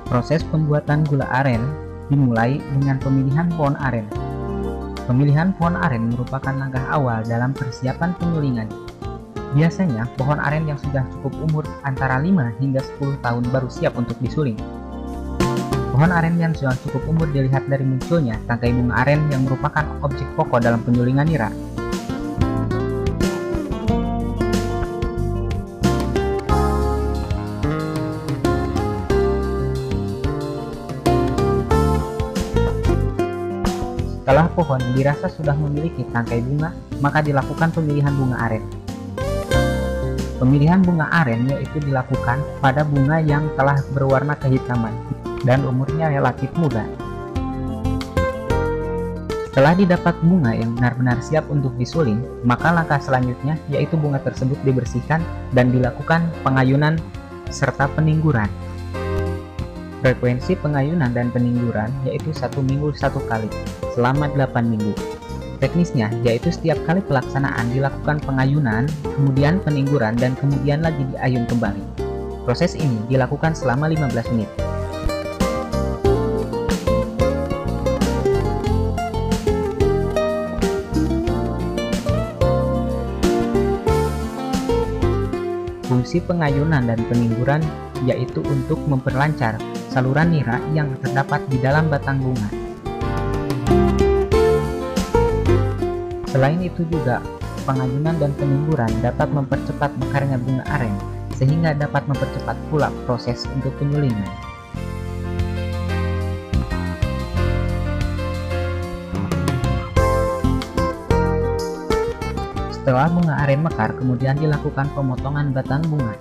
Proses pembuatan gula aren dimulai dengan pemilihan pohon aren. Pemilihan pohon aren merupakan langkah awal dalam persiapan penyulingan. Biasanya, pohon aren yang sudah cukup umur antara 5 hingga 10 tahun baru siap untuk disuling. Pohon aren yang sudah cukup umur dilihat dari munculnya tangkai bunga aren yang merupakan objek pokok dalam penyulingan nira. Setelah pohon dirasa sudah memiliki tangkai bunga, maka dilakukan pemilihan bunga aren. Pemilihan bunga aren yaitu dilakukan pada bunga yang telah berwarna kehitaman dan umurnya relatif muda. Setelah didapat bunga yang benar-benar siap untuk disuling, maka langkah selanjutnya yaitu bunga tersebut dibersihkan dan dilakukan pengayunan serta peningguran. Frekuensi pengayunan dan peningguran yaitu 1 minggu 1 kali selama 8 minggu. Teknisnya yaitu setiap kali pelaksanaan dilakukan pengayunan, kemudian peningguran, dan kemudian lagi diayun kembali. Proses ini dilakukan selama 15 menit. Fungsi pengayunan dan peningguran yaitu untuk memperlancar saluran nira yang terdapat di dalam batang bunga. Selain itu juga, pengayunan dan peningguran dapat mempercepat mekarnya bunga aren, sehingga dapat mempercepat pula proses untuk penyulingan. Setelah bunga aren mekar, kemudian dilakukan pemotongan batang bunga.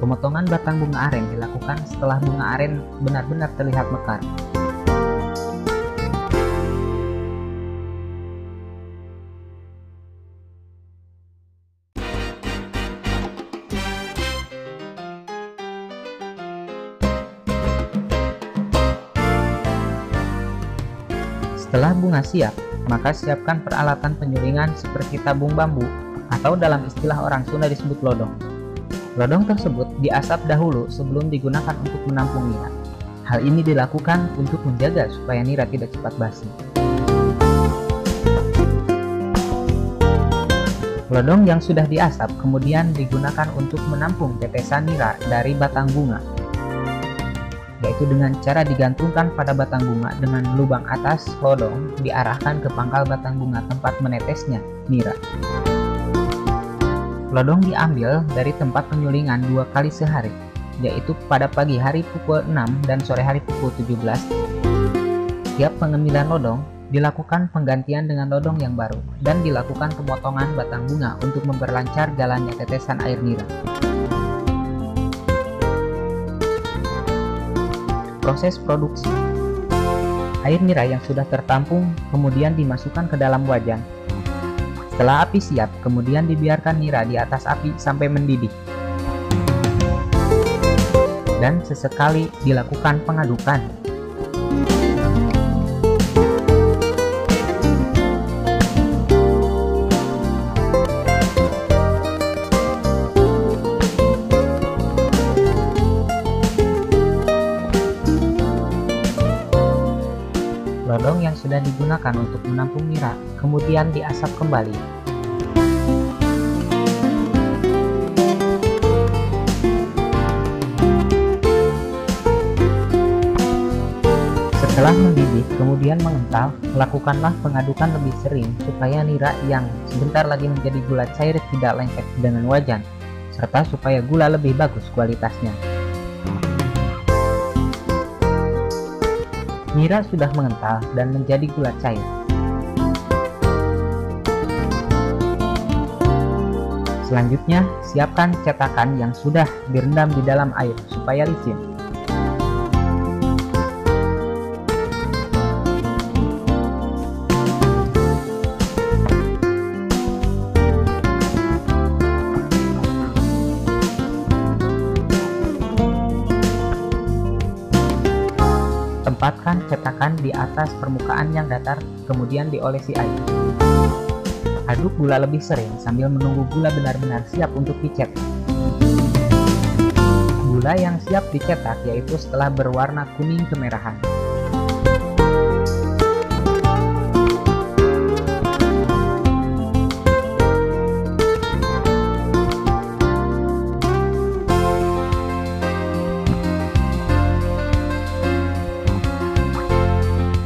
Pemotongan batang bunga aren dilakukan setelah bunga aren benar-benar terlihat mekar. Setelah bunga siap, maka siapkan peralatan penyulingan seperti tabung bambu atau dalam istilah orang Sunda disebut lodong. Lodong tersebut diasap dahulu sebelum digunakan untuk menampung nira. Hal ini dilakukan untuk menjaga supaya nira tidak cepat basi. Lodong yang sudah diasap kemudian digunakan untuk menampung tetesan nira dari batang bunga, yaitu dengan cara digantungkan pada batang bunga dengan lubang atas lodong diarahkan ke pangkal batang bunga tempat menetesnya nira. Lodong diambil dari tempat penyulingan 2 kali sehari, yaitu pada pagi hari pukul 6 dan sore hari pukul 17. Tiap pengambilan lodong dilakukan penggantian dengan lodong yang baru dan dilakukan pemotongan batang bunga untuk memperlancar jalannya tetesan air nira. Proses produksi. Air nira yang sudah tertampung kemudian dimasukkan ke dalam wajan. Setelah api siap, kemudian dibiarkan nira di atas api sampai mendidih. Dan sesekali dilakukan pengadukan. Lodong yang sudah digunakan untuk menampung nira kemudian diasap kembali. Setelah mendidih kemudian mengental, lakukanlah pengadukan lebih sering supaya nira yang sebentar lagi menjadi gula cair tidak lengket dengan wajan, serta supaya gula lebih bagus kualitasnya. Nira sudah mengental dan menjadi gula cair. Selanjutnya, siapkan cetakan yang sudah direndam di dalam air supaya licin. di atas permukaan yang datar, kemudian diolesi air. Aduk gula lebih sering sambil menunggu gula benar-benar siap untuk dicetak. Gula yang siap dicetak yaitu setelah berwarna kuning kemerahan.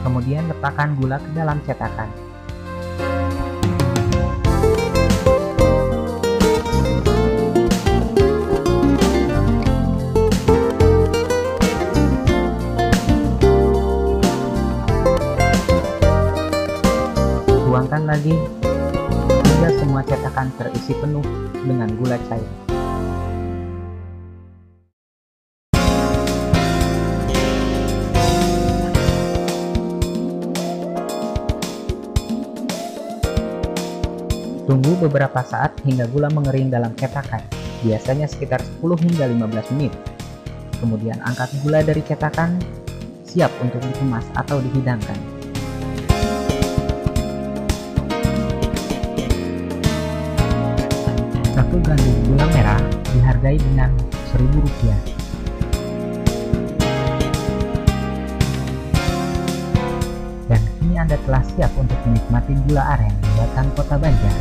Kemudian letakkan gula ke dalam cetakan. Tuangkan lagi hingga semua cetakan terisi penuh dengan gula cair. Tunggu beberapa saat hingga gula mengering dalam cetakan, biasanya sekitar 10 hingga 15 menit. Kemudian angkat gula dari cetakan, siap untuk dikemas atau dihidangkan. Satu gandum gula merah dihargai dengan Rp1.000. Dan kini Anda telah siap untuk menikmati gula aren buatan Kota Banjar.